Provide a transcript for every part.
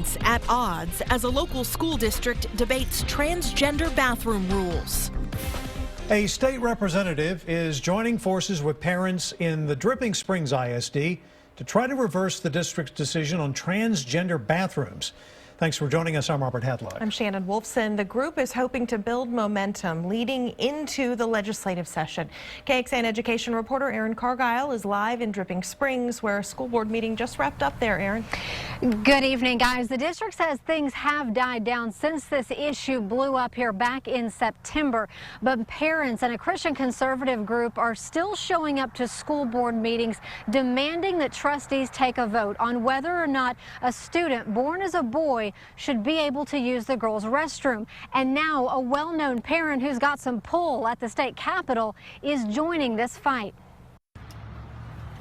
parents at odds as a local school district debates transgender bathroom rules. A state representative is joining forces with parents in the Dripping Springs ISD to try to reverse the district's decision on transgender bathrooms. Thanks for joining us. I'm Robert Hadlock. I'm Shannon Wolfson. The group is hoping to build momentum leading into the legislative session. KXAN education reporter Erin Cargile is live in Dripping Springs, where a school board meeting just wrapped up there. Erin. Good evening, guys. The district says things have died down since this issue blew up here back in September. But parents and a Christian conservative group are still showing up to school board meetings demanding that trustees take a vote on whether or not a student born as a boy should be able to use the girls' restroom. And now a well-known parent who's got some pull at the state capitol is joining this fight.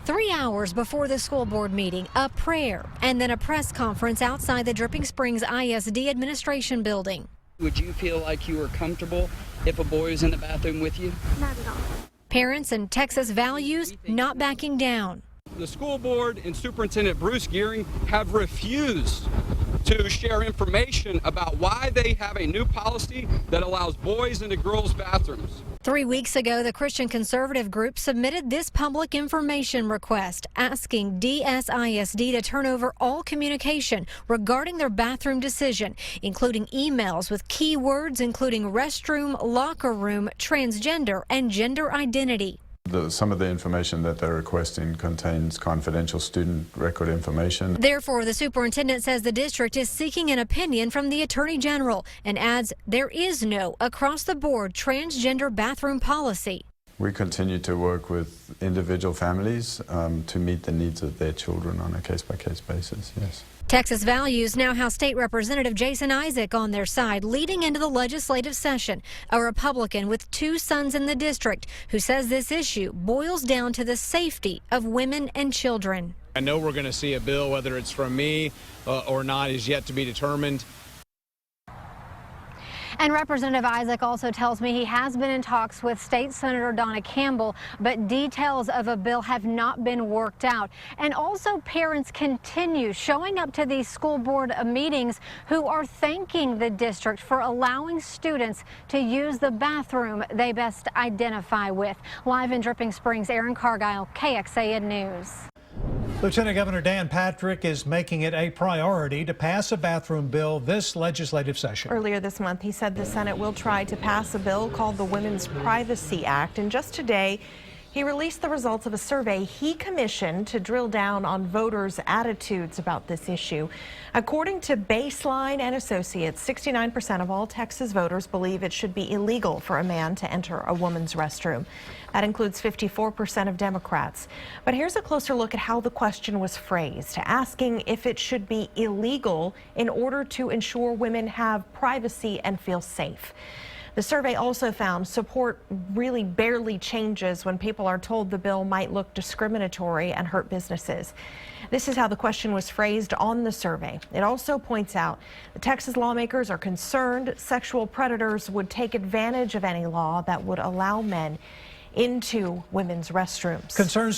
3 hours before the school board meeting, a prayer and then a press conference outside the Dripping Springs ISD administration building. Would you feel like you were comfortable if a boy was in the bathroom with you? Not at all. Parents and Texas values not backing down. The school board and Superintendent Bruce Gearing have refused to share information about why they have a new policy that allows boys into girls' bathrooms. 3 weeks ago, the Christian conservative group submitted this public information request asking DSISD to turn over all communication regarding their bathroom decision, including emails with keywords including restroom, locker room, transgender, and gender identity. Some of the information that they're requesting contains confidential student record information. Therefore, the superintendent says the district is seeking an opinion from the Attorney General and adds there is no across-the-board transgender bathroom policy. We continue to work with individual families to meet the needs of their children on a case-by-case basis, yes. Texas Values now has State Representative Jason Isaac on their side leading into the legislative session, a Republican with 2 sons in the district who says this issue boils down to the safety of women and children. I know we're going to see a bill, whether it's from me or not is yet to be determined. And Representative Isaac also tells me he has been in talks with State Senator Donna Campbell, but details of a bill have not been worked out. And also parents continue showing up to these school board meetings who are thanking the district for allowing students to use the bathroom they best identify with. Live in Dripping Springs, Erin Cargile, KXAN News. Lieutenant Governor Dan Patrick is making it a priority to pass a bathroom bill this legislative session. Earlier this month, he said the Senate will try to pass a bill called the Women's Privacy Act. And just today, he released the results of a survey he commissioned to drill down on voters' attitudes about this issue. According to Baseline and Associates, 69% of all Texas voters believe it should be illegal for a man to enter a woman's restroom. That includes 54% of Democrats. But here's a closer look at how the question was phrased, asking if it should be illegal in order to ensure women have privacy and feel safe. The survey also found support really barely changes when people are told the bill might look discriminatory and hurt businesses. This is how the question was phrased on the survey. It also points out the Texas lawmakers are concerned sexual predators would take advantage of any law that would allow men into women's restrooms. Concerns